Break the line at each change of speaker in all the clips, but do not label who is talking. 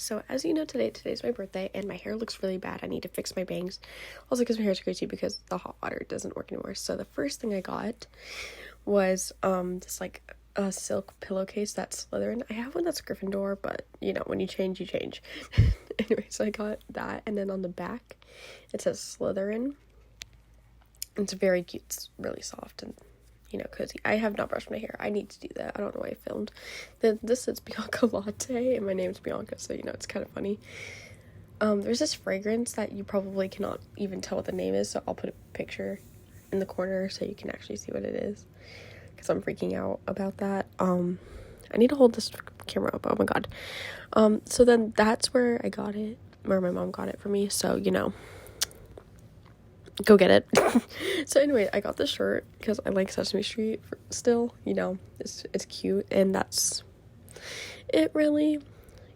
So as you know, today's my birthday, and my hair looks really bad. I need to fix my bangs. Also, because my hair's crazy because the hot water doesn't work anymore. So the first thing I got was this like a silk pillowcase that's Slytherin. I have one that's Gryffindor, but you know, when you change, you change. Anyway, so I got that, and then on the back it says Slytherin. It's very cute. It's really soft and, you know, cozy. I have not brushed my hair. I need to do that. I don't know why I filmed. This is Bianca Latte, and my name's Bianca, so, you know, it's kind of funny. There's this fragrance that you probably cannot even tell what the name is, so I'll put a picture in the corner so you can actually see what it is, because I'm freaking out about that. I need to hold this camera up. Oh my god. So then that's where I got it, where my mom got it for me, so, you know, go get it. So anyway, I got this shirt because I like Sesame Street still, you know, it's cute, and that's it really,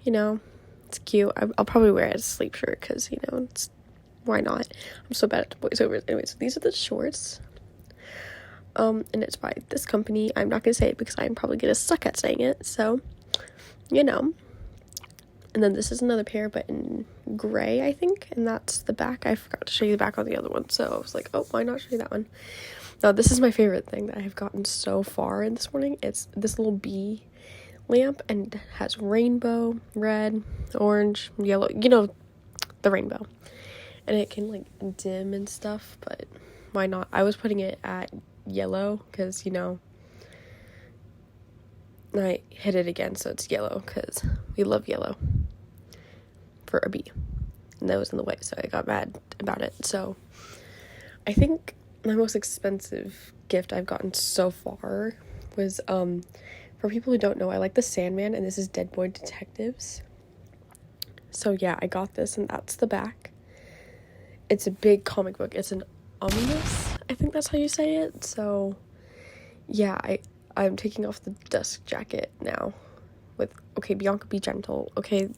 you know, it's cute. I'll probably wear it as a sleep shirt because, you know, it's, why not? I'm so bad at voiceovers. Anyway, so these are the shorts, and it's by this company. I'm not gonna say it because I'm probably gonna suck at saying it, so, you know. And then this is another pair, but in gray, I think. And that's the back. I forgot to show you the back on the other one. So I was like, oh, why not show you that one? Now, this is my favorite thing that I've gotten so far in this morning. It's this little bee lamp, and it has rainbow, red, orange, yellow. You know, the rainbow. And it can, like, dim and stuff, but why not? I was putting it at yellow because, you know, I hit it again, so it's yellow because we love yellow for a bee, and that was in the way, so I got mad about it. So I think my most expensive gift I've gotten so far was for people who don't know, I like the Sandman, and this is Dead Boy Detectives. So yeah, I got this, and that's the back. It's a big comic book. It's an omnibus, I think that's how you say it. So yeah, I'm taking off the dust jacket now with, okay, Bianca, be gentle. Okay,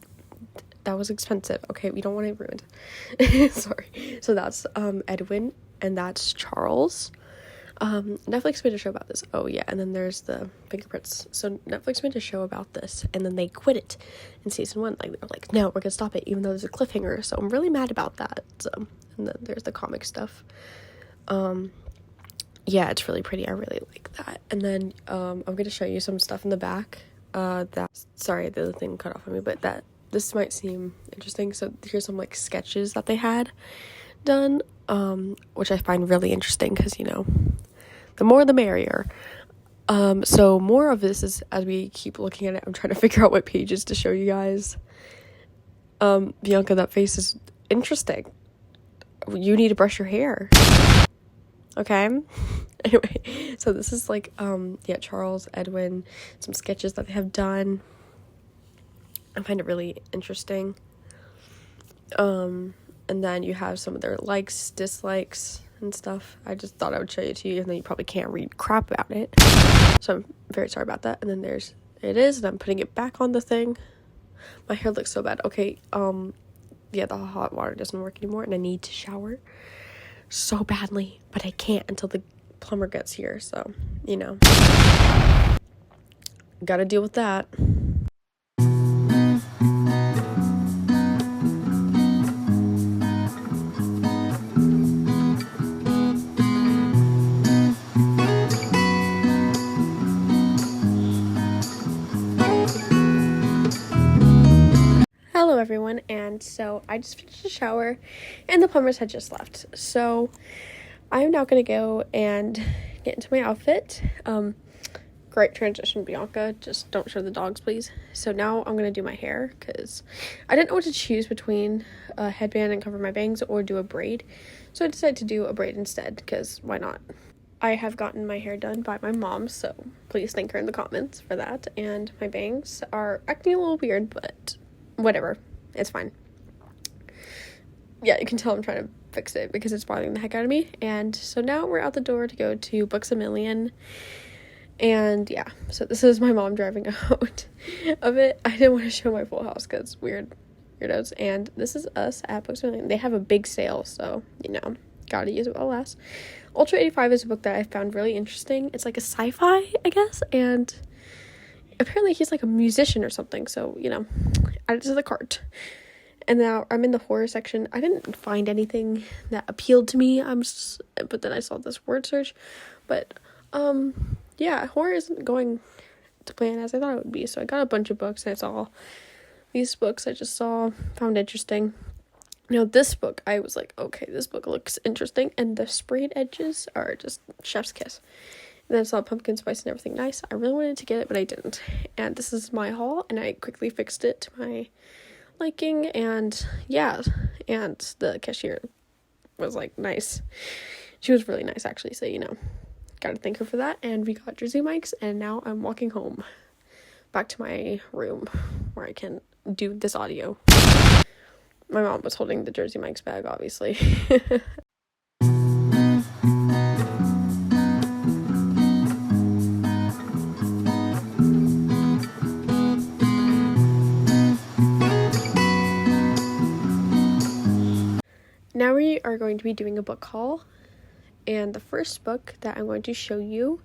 that was expensive. Okay, we don't want it ruined. Sorry. So that's Edwin, and that's Charles. Netflix made a show about this. Oh yeah, and then there's the fingerprints. So Netflix made a show about this, and then they quit it in season 1. Like, they're like, no, we're gonna stop it, even though there's a cliffhanger. So I'm really mad about that. So, and then there's the comic stuff. Yeah, it's really pretty. I really like that. And then I'm going to show you some stuff in the back. Sorry, the other thing cut off on me, but this might seem interesting. So here's some, like, sketches that they had done, which I find really interesting because, you know, the more the merrier. So more of this is, as we keep looking at it, I'm trying to figure out what pages to show you guys. Bianca, that face is interesting. You need to brush your hair. Okay. Anyway, so this is like, yeah, Charles, Edwin, some sketches that they have done. I find it really interesting. And then you have some of their likes, dislikes, and stuff. I just thought I would show it to you, and then you probably can't read crap about it. So I'm very sorry about that. And then it is, and I'm putting it back on the thing. My hair looks so bad. Okay, yeah, the hot water doesn't work anymore, and I need to shower so badly, but I can't until the plumber gets here, so, you know, gotta deal with that. Hello everyone, and so I just finished the shower, and the plumbers had just left, so I'm now gonna go and get into my outfit. Great transition, Bianca, just don't show the dogs, please. So now I'm gonna do my hair, because I didn't know what to choose between a headband and cover my bangs or do a braid, so I decided to do a braid instead, because why not? I have gotten my hair done by my mom, so please thank her in the comments for that, and my bangs are acting a little weird, but whatever, it's fine. Yeah, you can tell I'm trying to fix it because it's bothering the heck out of me. And so now we're out the door to go to Books A Million. And yeah, so this is my mom driving out of it. I didn't want to show my full house because weirdos. And this is us at Books A Million. They have a big sale, so, you know, gotta use it while it lasts. Ultra 85 is a book that I found really interesting. It's like a sci-fi, I guess, and apparently he's like a musician or something, so, you know, add it to the cart. And now I'm in the horror section. I didn't find anything that appealed to me. But then I saw this word search. But, yeah, horror isn't going to plan as I thought it would be. So I got a bunch of books, and I saw these books found interesting. Now, this book, I was like, okay, this book looks interesting. And the sprayed edges are just chef's kiss. And then I saw pumpkin spice and everything nice. I really wanted to get it, but I didn't. And this is my haul, and I quickly fixed it to my liking, and yeah, and the cashier was like nice. She was really nice, actually, so, you know, gotta thank her for that. And we got Jersey Mike's, and now I'm walking home back to my room where I can do this audio. My mom was holding the Jersey Mike's bag, obviously. Now we are going to be doing a book haul, and the first book that I'm going to show you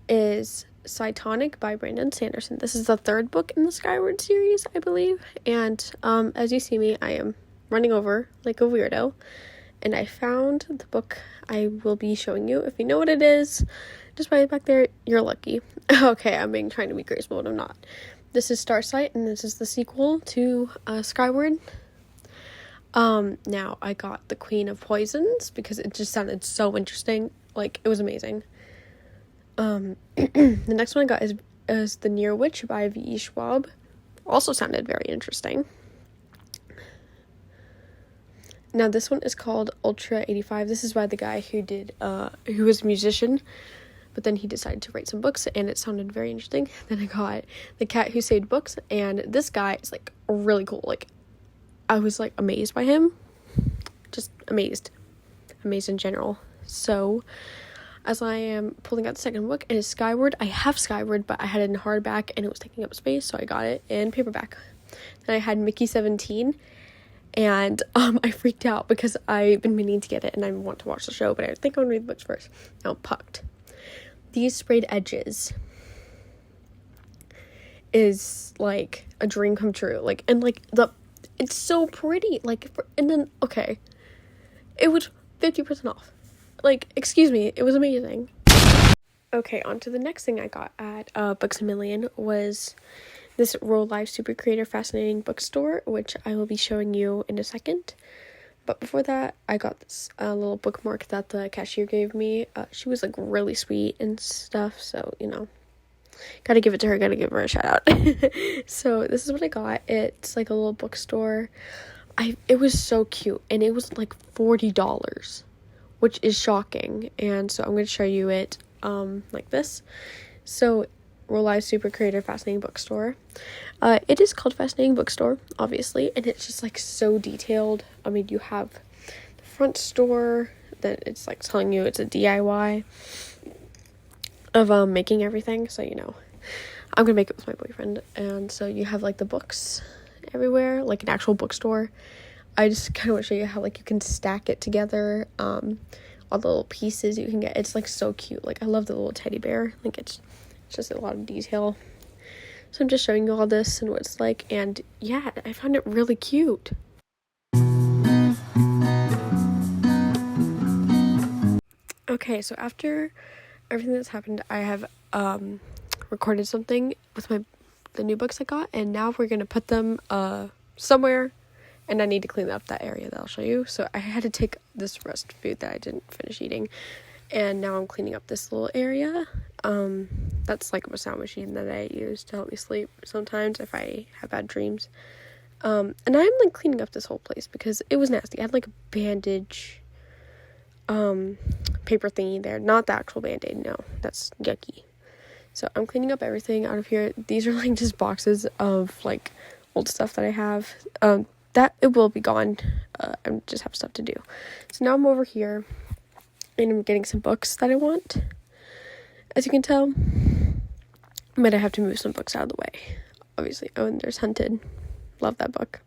is Cytonic by Brandon Sanderson. This is the third book in the Skyward series, I believe, and as you see me, I am running over like a weirdo, and I found the book I will be showing you. If you know what it is, just by back there, you're lucky. Okay, I'm trying to be graceful, but I'm not. This is Starsight, and this is the sequel to Skyward. Now I got The Queen of Poisons because it just sounded so interesting. Like, it was amazing. The next one I got is The Near Witch by V.E. Schwab. Also sounded very interesting. Now this one is called Ultra 85. This is by the guy who was a musician, but then he decided to write some books, and it sounded very interesting. Then I got The Cat Who Saved Books, and this guy is like really cool. Like, I was like amazed by him, just amazed in general. So as I am pulling out the second book, it is Skyward. I have Skyward, but I had it in hardback and it was taking up space, so I got it in paperback. Then I had Mickey 17, and I freaked out because I've been meaning to get it and I want to watch the show, but I think I'm gonna read the books first. Now, Pucked. These Sprayed Edges is like a dream come true. Like, and like it's so pretty, like, and then, okay, it was 50% off. Like, excuse me, it was amazing. Okay, on to the next thing I got at Books A Million was this Real Life Super Creator Fascinating Bookstore, which I will be showing you in a second. But before that, I got this little bookmark that the cashier gave me. She was, like, really sweet and stuff, so, you know, gotta give it to her, gotta give her a shout out. So this is what I got. It's like a little bookstore. It was so cute, and it was like $40, which is shocking. And so I'm going to show you it like this. So Real Life Super Creator Fascinating Bookstore. It is called Fascinating Bookstore, obviously, and it's just like so detailed. I mean, you have the front store that it's like telling you it's a DIY of making everything, so, you know, I'm gonna make it with my boyfriend. And so you have like the books everywhere, like an actual bookstore. I just kind of want to show you how, like, you can stack it together, all the little pieces you can get. It's like so cute. Like, I love the little teddy bear. Like, it's just a lot of detail. So I'm just showing you all this and what it's like, and yeah, I found it really cute. Okay, so after everything that's happened, I have recorded something with the new books I got, and now we're gonna put them somewhere, and I need to clean up that area that I'll show you. So I had to take this rest food that I didn't finish eating, and now I'm cleaning up this little area. That's like a sound machine that I use to help me sleep sometimes if I have bad dreams. And I'm like cleaning up this whole place because it was nasty. I had like a bandage paper thingy there, not the actual band-aid. No, that's yucky. So I'm cleaning up everything out of here. These are like just boxes of like old stuff that I have. That it will be gone. I just have stuff to do. So now I'm over here and I'm getting some books that I want, as you can tell. But I have to move some books out of the way, obviously. Oh, and there's Hunted. Love that book.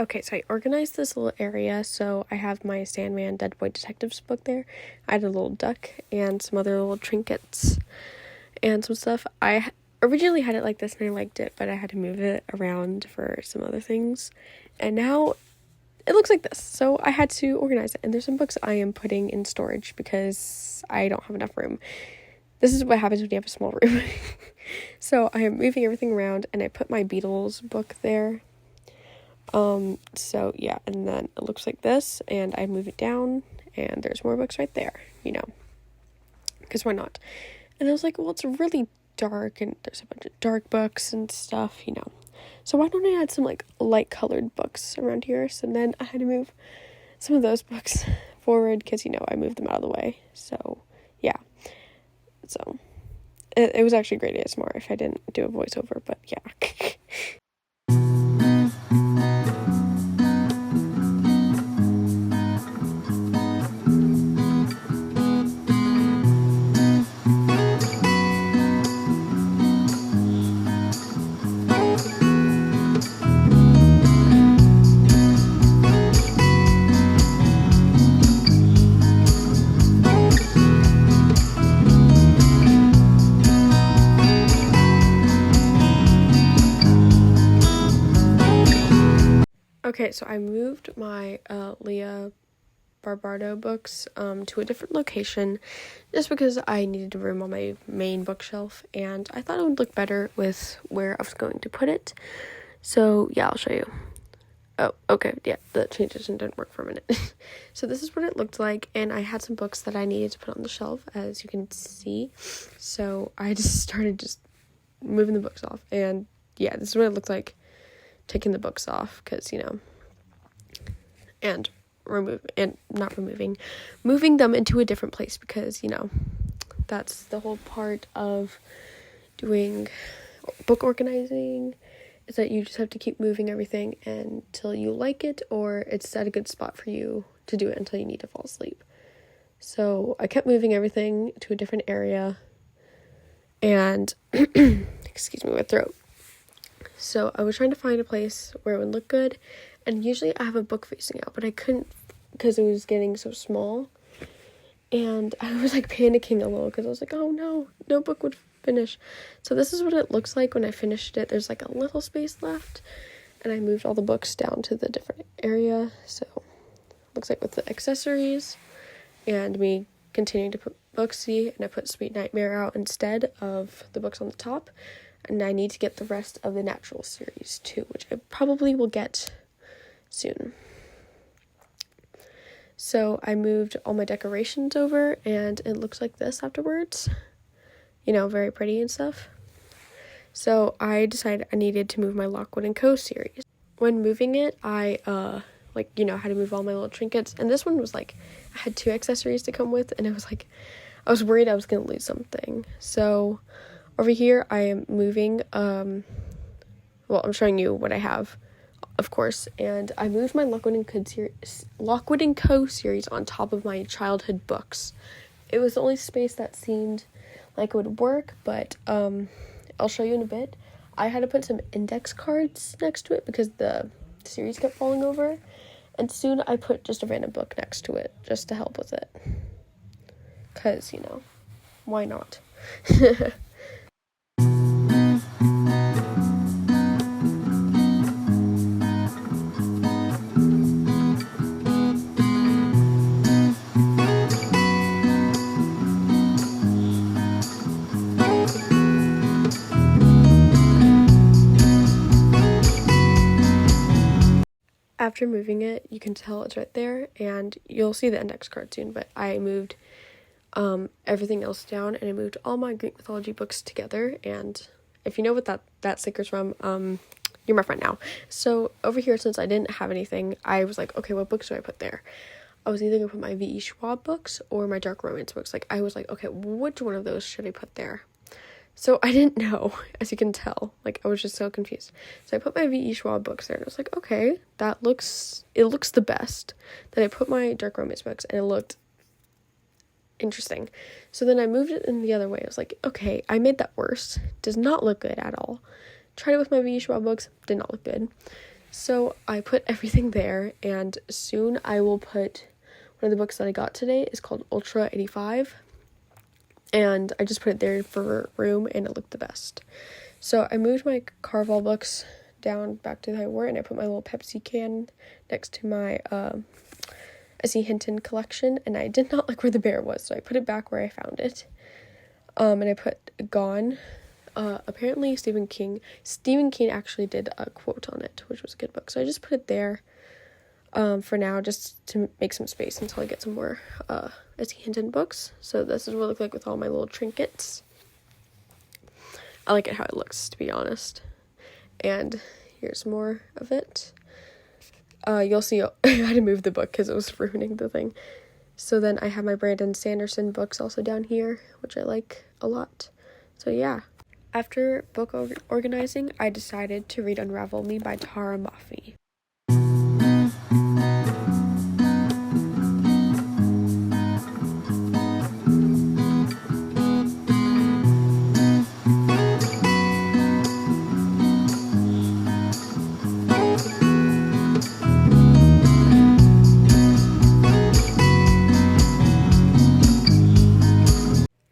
Okay, so I organized this little area. So I have my Sandman Dead Boy Detectives book there. I had a little duck and some other little trinkets and some stuff. I originally had it like this and I liked it, but I had to move it around for some other things. And now it looks like this. So I had to organize it. And there's some books I am putting in storage because I don't have enough room. This is what happens when you have a small room. So I am moving everything around and I put my Beatles book there. So yeah, and then it looks like this and I move it down and there's more books right there, because why not? And I was like, well, it's really dark and there's a bunch of dark books and stuff, So why don't I add some like light colored books around here? So then I had to move some of those books forward because, I moved them out of the way. So yeah, so it was actually great ASMR if I didn't do a voiceover, but yeah. Okay, so I moved my Leah Barbardo books to a different location just because I needed room on my main bookshelf and I thought it would look better with where I was going to put it. So yeah, I'll show you. Oh, okay, yeah, the transition didn't work for a minute. So this is what it looked like, and I had some books that I needed to put on the shelf, as you can see. So I just started moving the books off, and yeah, this is what it looked like taking the books off, because, and moving them into a different place, because, that's the whole part of doing book organizing, is that you just have to keep moving everything until you like it, or it's at a good spot for you to do it until you need to fall asleep. So I kept moving everything to a different area, and excuse me, my throat. So I was trying to find a place where it would look good, and usually I have a book facing out, but I couldn't because it was getting so small, and I was like panicking a little because I was like, oh no book would finish. So this is what it looks like when I finished it. There's like a little space left, and I moved all the books down to the different area. So it looks like with the accessories and me continuing to put Booksy, and I put Sweet Nightmare out instead of the books on the top. And I need to get the rest of the Natural series too, which I probably will get soon. So I moved all my decorations over, and it looks like this afterwards. Very pretty and stuff. So I decided I needed to move my Lockwood & Co. series. When moving it, I, had to move all my little trinkets. And this one was I had 2 accessories to come with, and it was I was worried I was going to lose something. So over here, I am moving, I'm showing you what I have, of course, and I moved my Lockwood & Co. series on top of my childhood books. It was the only space that seemed like it would work, but I'll show you in a bit. I had to put some index cards next to it because the series kept falling over, and soon I put just a random book next to it just to help with it, because, why not? After moving it, you can tell it's right there, and you'll see the index card soon, but I moved everything else down, and I moved all my Greek mythology books together. And if you know what that sticker's from, you're my friend now. So over here, since I didn't have anything, I was like, okay, what books do I put there? I was either gonna put my V.E. Schwab books or my dark romance books. I was like, okay, which one of those should I put there? So I didn't know, as you can tell. I was just so confused. So I put my V.E. Schwab books there, and I was like, okay, it looks the best. Then I put my dark romance books, and it looked interesting. So then I moved it in the other way. I was like, okay, I made that worse. Does not look good at all. Tried it with my V.E. Schwab books, did not look good. So I put everything there, and soon I will put one of the books that I got today is called Ultra 85, and I just put it there for room, and it looked the best. So I moved my Carvel books down back to the high and I put my little Pepsi can next to my S.E. Hinton collection, and I did not like where the bear was, so I put it back where I found it. And I put Gone. Apparently Stephen King actually did a quote on it, which was a good book, so I just put it there for now, just to make some space until I get some more S.E. Hinton books. So this is what it looked like with all my little trinkets. I like it how it looks, to be honest. And here's more of it. You'll see I had to move the book because it was ruining the thing. So then I have my Brandon Sanderson books also down here, which I like a lot. So yeah. After book organizing, I decided to read Unravel Me by Tara Mafi.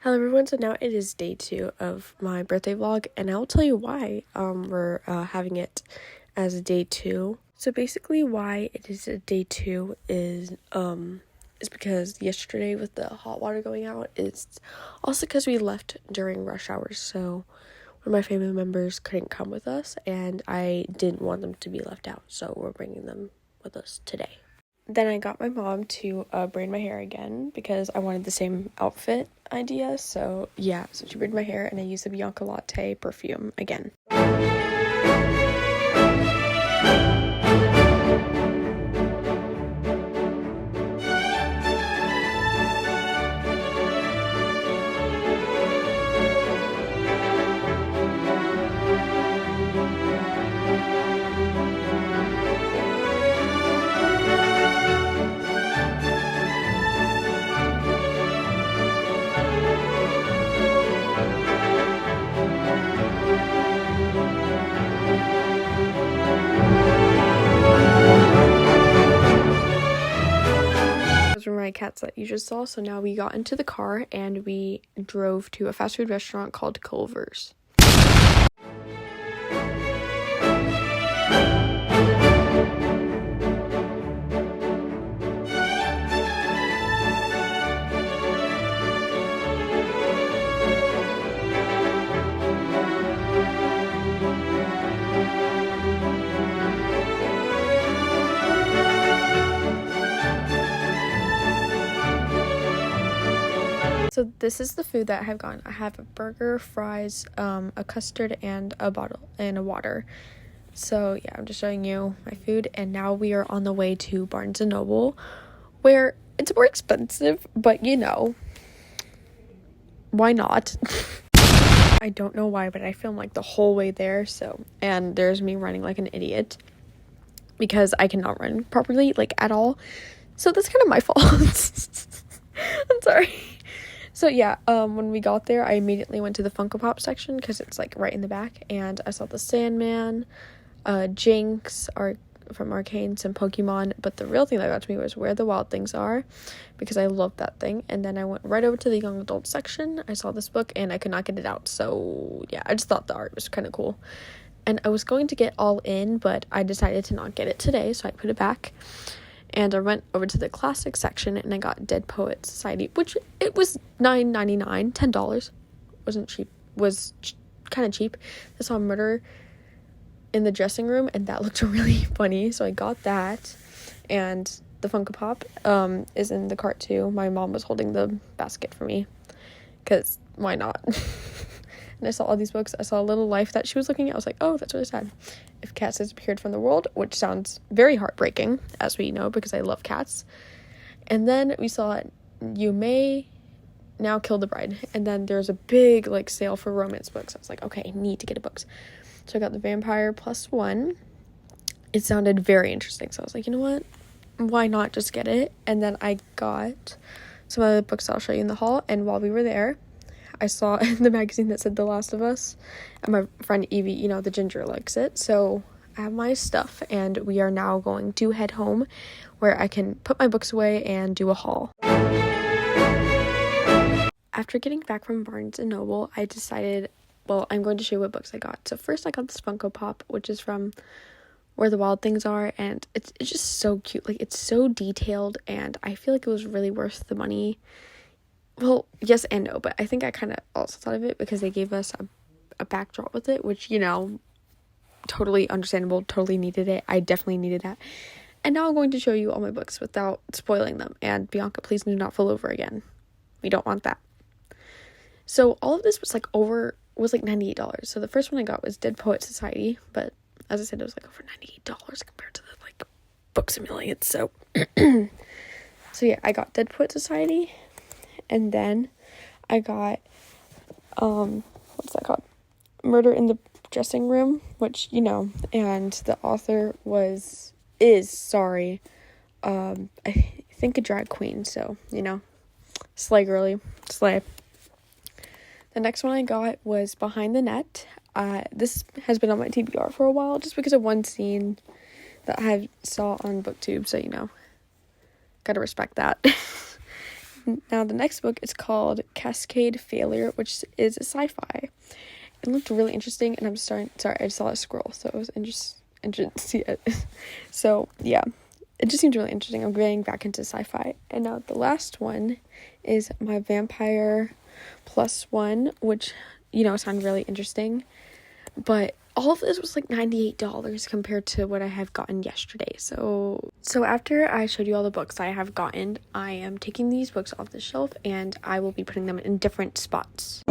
Hello everyone, so now it is day 2 of my birthday vlog, and I'll tell you why we're having it as a day 2. So basically why it is a day 2 is because yesterday with the hot water going out, it's also because we left during rush hours, so one of my family members couldn't come with us, and I didn't want them to be left out, so we're bringing them with us today. Then I got my mom to braid my hair again because I wanted the same outfit idea. So yeah, so she braided my hair, and I used the Bianca Latte perfume again. Those were my cats that you just saw. So now we got into the car and we drove to a fast food restaurant called Culver's. So this is the food that I have gotten. I have a burger, fries, a custard, and a bottle and a water. So yeah, I'm just showing you my food, and now we are on the way to Barnes & Noble, where it's more expensive, but you know, why not? I don't know why, but I filmed like the whole way there, and there's me running like an idiot because I cannot run properly, like at all. So that's kind of my fault. I'm sorry. So yeah, when we got there, I immediately went to the Funko Pop section because it's like right in the back, and I saw the Sandman, Jinx, from Arcane, some Pokemon, but the real thing that got to me was Where the Wild Things Are, because I love that thing. And then I went right over to the young adult section. I saw this book and I could not get it out, so yeah, I just thought the art was kind of cool. And I was going to get All In, but I decided to not get it today, so I put it back. And I went over to the classic section and I got Dead Poets Society, which it was $9.99, $10. Wasn't cheap, was kind of cheap. I saw Murder in the Dressing Room, and that looked really funny, so I got that. And the Funko Pop is in the cart too. My mom was holding the basket for me because why not? And I saw all these books. I saw Little Life that she was looking at. I was like, oh, that's really sad. If Cats Disappeared from the World, which sounds very heartbreaking, as we know, because I love cats. And then we saw You May Now Kill the Bride. And then there's a big like sale for romance books. I was like, okay, I need to get a books. So I got The Vampire Plus One. It sounded very interesting. So I was like, you know what? Why not just get it? And then I got some other books I'll show you in the haul. And while we were there, I saw in the magazine that said The Last of Us, and my friend Evie, the ginger, likes it, so I have my stuff, and we are now going to head home where I can put my books away and do a haul. After getting back from Barnes & Noble, I decided, well, I'm going to show you what books I got. So first I got this Funko Pop, which is from Where the Wild Things Are, and it's just so cute. Like, it's so detailed, and I feel like it was really worth the money. Well, yes and no, but I think I kind of also thought of it because they gave us a backdrop with it, which, you know, totally understandable, totally needed it. I definitely needed that. And now I'm going to show you all my books without spoiling them. And Bianca, please do not fall over again. We don't want that. So all of this was like $98. So the first one I got was Dead Poet Society, but as I said, it was like over $98 compared to the like Books A Million. So so yeah, I got Dead Poet Society, and then I got what's that called? Murder in the Dressing Room, which, you know, and the author is I think a drag queen, so, you know, slay girly, slay. The next one I got was Behind the Net. This has been on my TBR for a while, just because of one scene that I saw on BookTube, so, you know, gotta respect that. Now, the next book is called Cascade Failure, which is a sci-fi. It looked really interesting, and sorry, I saw a scroll, so it was interesting to see it. So, yeah, it just seemed really interesting. I'm getting back into sci-fi. And now the last one is My Vampire Plus One, which, you know, sounded really interesting. But all of this was like $98 compared to what I have gotten yesterday. So after I showed you all the books I have gotten, I am taking these books off the shelf, and I will be putting them in different spots.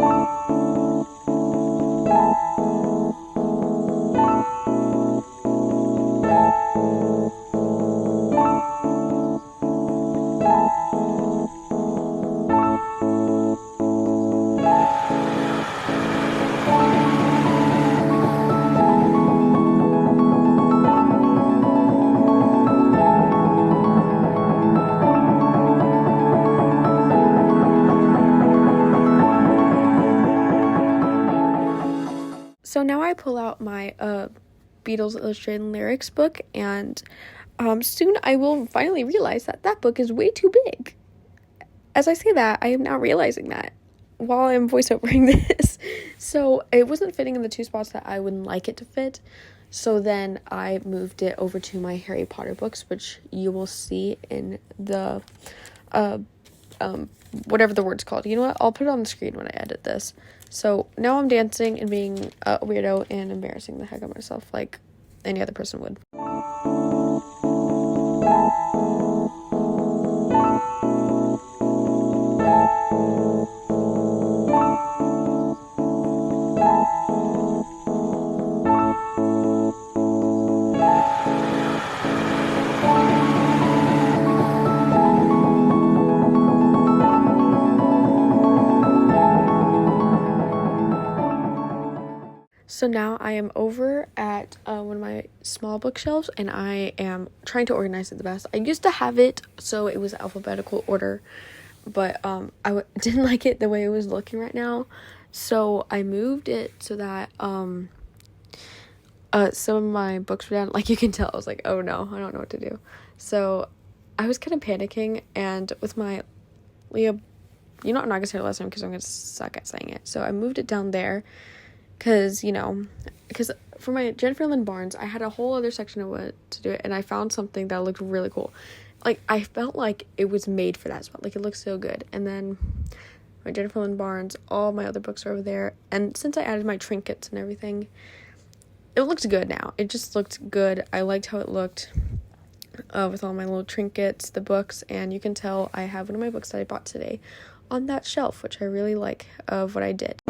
So now I pull out my Beatles Illustrated Lyrics book, and soon I will finally realize that book is way too big. As I say that, I am now realizing that while I'm voiceovering this. So it wasn't fitting in the two spots that I would like it to fit. So then I moved it over to my Harry Potter books, which you will see in the whatever the word's called. You know what? I'll put it on the screen when I edit this. So now I'm dancing and being a weirdo and embarrassing the heck out of myself like any other person would. So now I am over at one of my small bookshelves, and I am trying to organize it the best. I used to have it so it was alphabetical order, but didn't like it the way it was looking right now. So I moved it so that some of my books were down. Like, you can tell, I was like, oh no, I don't know what to do. So I was kind of panicking, and with my Leah, you know, I'm not gonna say it last time because I'm gonna suck at saying it. So I moved it down there. Because for my Jennifer Lynn Barnes, I had a whole other section of what to do it, and I found something that looked really cool. Like, I felt like it was made for that spot. Like, it looked so good. And then my Jennifer Lynn Barnes, all my other books are over there. And since I added my trinkets and everything, it looks good now. It just looked good. I liked how it looked with all my little trinkets, the books, and you can tell I have one of my books that I bought today on that shelf, which I really like of what I did.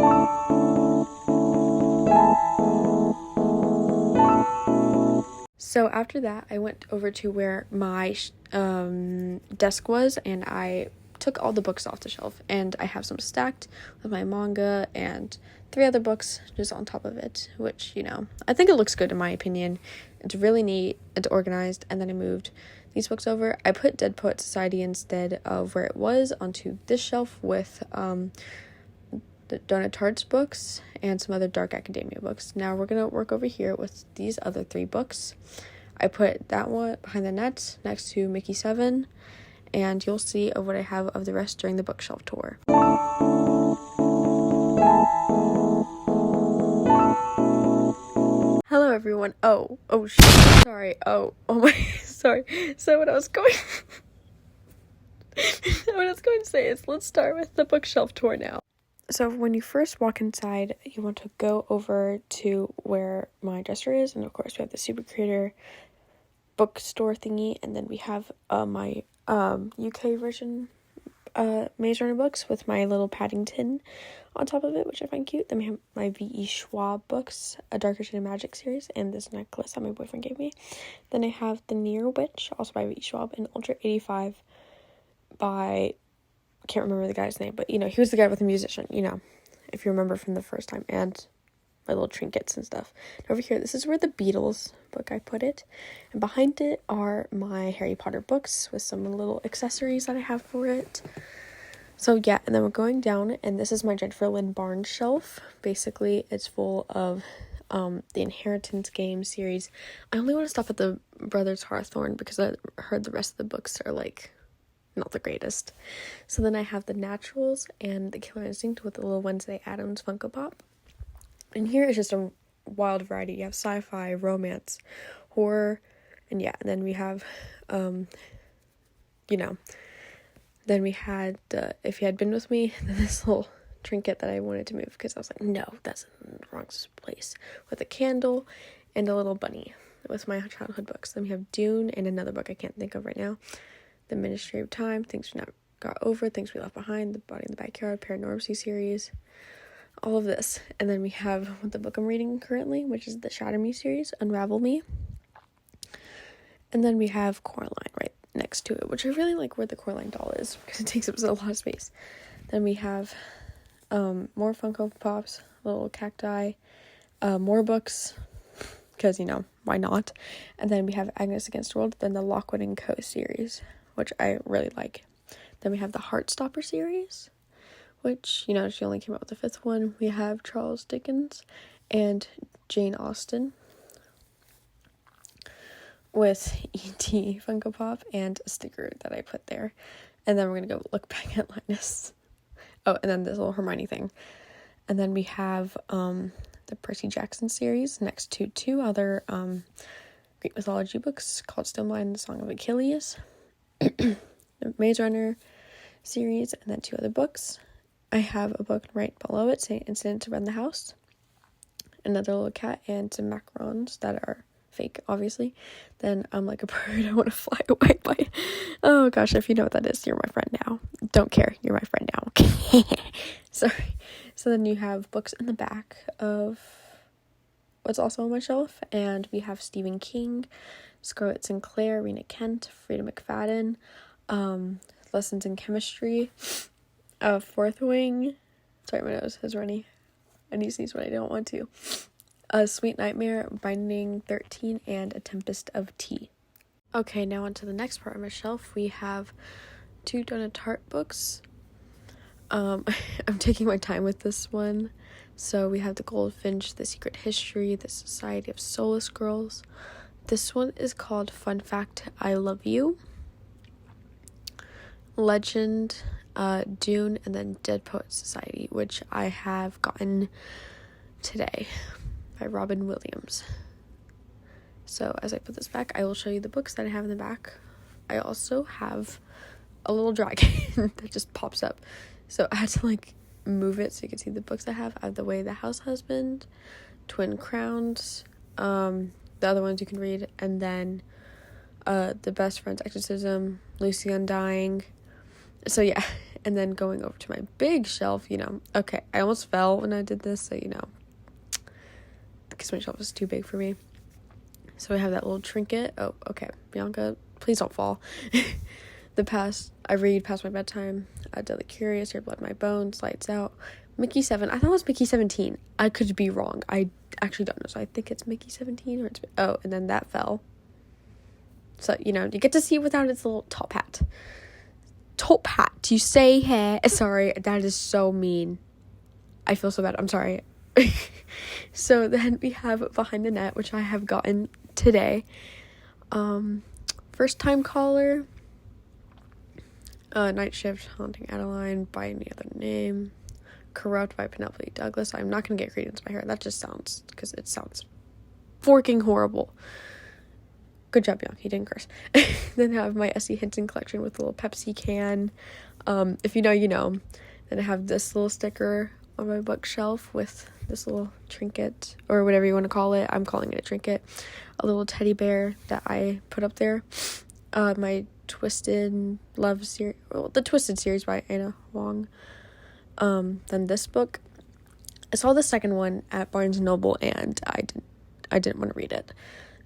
So after that, I went over to where my desk was, and I took all the books off the shelf, and I have some stacked with my manga and 3 other books just on top of it, which, you know, I think it looks good in my opinion. It's really neat, it's organized. And then I moved these books over. I put Dead Poet Society instead of where it was onto this shelf with the Donna Tartt's books, and some other dark academia books. Now we're going to work over here with these other 3 books. I put that one behind the net next to Mickey 7, and you'll see of what I have of the rest during the bookshelf tour. Hello everyone. Oh shit. Sorry. Oh my, sorry. So what I was going to say is, let's start with the bookshelf tour now. So when you first walk inside, you want to go over to where my dresser is, and of course we have the Super Creator bookstore thingy, and then we have my UK version Maze Runner books with my little Paddington on top of it, which I find cute. Then we have my V.E. Schwab books, a Darker Shade of Magic series, and this necklace that my boyfriend gave me. Then I have The Near Witch, also by V.E. Schwab, and Ultra 85 by, I can't remember the guy's name, but, he was the guy with the musician, if you remember from the first time, and my little trinkets and stuff. And over here, this is where the Beatles book I put it, and behind it are my Harry Potter books with some little accessories that I have for it. So yeah, and then we're going down, and this is my Jennifer Lynn Barnes shelf. Basically, it's full of the Inheritance game series. I only want to stop at the Brothers Hawthorne because I heard the rest of the books are not the greatest. So then I have the Naturals and the Killer Instinct with the little Wednesday Addams Funko Pop. And here is just a wild variety. You have sci-fi, romance, horror, and yeah, and then we have, then we had If You Had Been With Me, then this little trinket that I wanted to move because I was like, no, that's in the wrong place, with a candle and a little bunny with my childhood books. Then we have Dune and another book I can't think of right now. The Ministry of Time, Things We Never Got Over, Things We Left Behind, The Body in the Backyard, Paranormalcy series, all of this. And then we have the book I'm reading currently, which is the Shatter Me series, Unravel Me. And then we have Coraline right next to it, which I really like where the Coraline doll is because it takes up a lot of space. Then we have more Funko Pops, little cacti, more books, because, why not? And then we have Agnes Against the World, then the Lockwood & Co. series, which I really like. Then we have the Heartstopper series, which, she only came out with the 5th one. We have Charles Dickens and Jane Austen with E.T. Funko Pop and a sticker that I put there. And then we're going to go look back at Linus. Oh, and then this little Hermione thing. And then we have the Percy Jackson series next to 2 other Greek mythology books called Stoneblind and the Song of Achilles. The Maze Runner series, and then 2 other books. I have a book right below it saying Incident to Run the House. Another little cat and some macarons that are fake, obviously. Then I'm like a bird, I want to fly away by. Oh gosh, if you know what that is, you're my friend now. Don't care, you're my friend now. Okay. Sorry. So then you have books in the back of what's also on my shelf, and we have Stephen King, Scarlett Sinclair, Rena Kent, Frida McFadden, Lessons in Chemistry, Fourth Wing. Sorry, my nose is runny. I need to sneeze when I don't want to. A Sweet Nightmare, Binding 13, and A Tempest of Tea. Okay, now onto the next part of my shelf. We have 2 Donna Tartt books. I'm taking my time with this one. So we have The Goldfinch, The Secret History, The Society of Soulless Girls. This one is called Fun Fact, I Love You. Legend, Dune, and then Dead Poets Society, which I have gotten today by Robin Williams. So as I put this back, I will show you the books that I have in the back. I also have a little dragon that just pops up. So I had to move it so you can see the books I have. I have The Way of the House Husband, Twin Crowns, the other ones you can read, and then The Best Friend's Exorcism, Lucy Undying. So yeah, and then going over to my big shelf, okay, I almost fell when I did this, so because my shelf is too big for me. So I have that little trinket. Oh, okay, Bianca, please don't fall. I read Past My Bedtime, Deadly Curious, Your Blood, My Bones, Lights Out, Mickey 7. I thought it was Mickey 17. I could be wrong. I actually don't know, so I think it's Mickey 17 or it's... Oh, and then that fell. So, you get to see it without its little top hat. Top hat, you say hair. Sorry, that is so mean. I feel so bad. I'm sorry. So then we have Behind the Net, which I have gotten today. First Time Caller, Night Shift, Haunting Adeline, By Any Other Name, Corrupt by Penelope Douglas. I'm not going to get Credence by her. That just sounds, because it sounds forking horrible. Good job, Bianca. You didn't curse. Then I have my S.E. Hinton collection with a little Pepsi can. If you know, you know. Then I have this little sticker on my bookshelf with this little trinket, or whatever you want to call it. I'm calling it a trinket. A little teddy bear that I put up there. My Twisted Love series, well, the Twisted series by Anna Wong. Then this book. I saw the second one at Barnes & Noble, and I didn't want to read it.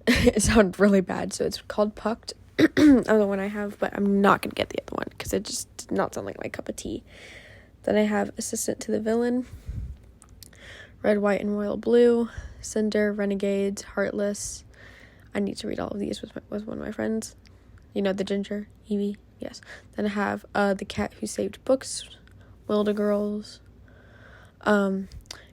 It sounded really bad, so it's called Pucked. Other one I have, but I'm not gonna get the other one because it just did not sound like my cup of tea. Then I have Assistant to the Villain, Red, White, and Royal Blue, Cinder, Renegades, Heartless. I need to read all of these with one of my friends. You know, the ginger, Evie, yes. Then I have The Cat Who Saved Books, Wilda Girls,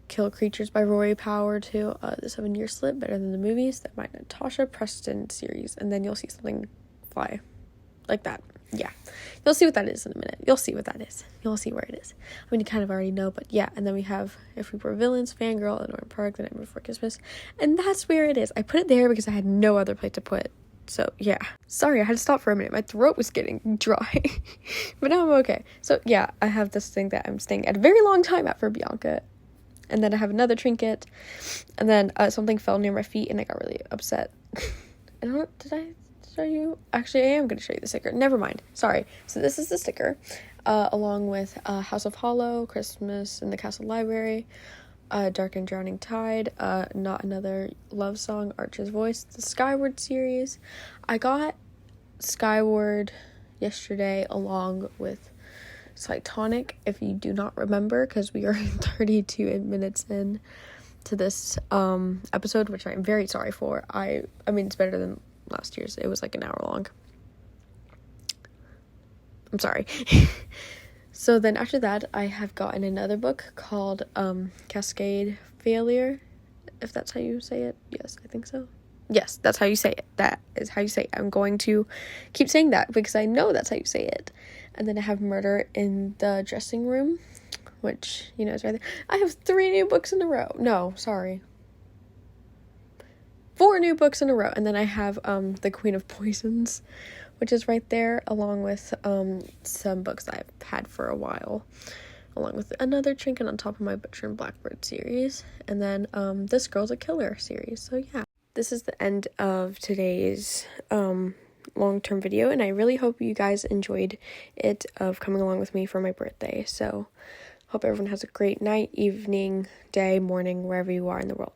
Kill Creatures by Rory Power too, The 7-Year Slip, Better Than the Movies, that by Natasha Preston series, and then you'll see something fly like that. Yeah, you'll see what that is in a minute. You'll see what that is. You'll see where it is. I mean, you kind of already know, but yeah. And then we have If We Were Villains, Fangirl, Lenore Park, The Night Before Christmas, and that's where it is. I put it there because I had no other place to put it. So yeah, sorry, I had to stop for a minute. My throat was getting dry, but now I'm okay. So yeah, I have this thing that I'm staying at a very long time at for Bianca. And then I have another trinket, and then something fell near my feet, and I got really upset. I don't know, did I show you? Actually, I am going to show you the sticker. Never mind. Sorry. So this is the sticker, along with House of Hollow, Christmas in the Castle Library, Dark and Drowning Tide, Not Another Love Song, Archer's Voice, the Skyward series. I got Skyward yesterday along with Cytonic, if you do not remember, because we are 32 minutes in to this episode, which I'm very sorry for. I mean, it's better than last year's. It was like an hour long. I'm sorry. So then after that, I have gotten another book called Cascade Failure, if that's how you say it. Yes, I think so. Yes, that's how you say it. That is how you say it. I'm going to keep saying that because I know that's how you say it. And then I have Murder in the Dressing Room, which, you know, is right there. I have 3 new books in a row. No, sorry. 4 new books in a row. And then I have The Queen of Poisons, which is right there, along with some books that I've had for a while, along with another trinket on top of my Butcher and Blackbird series. And then This Girl's a Killer series. So yeah. This is the end of today's long-term video, and I really hope you guys enjoyed it, of coming along with me for my birthday. So hope everyone has a great night, evening, day, morning, wherever you are in the world.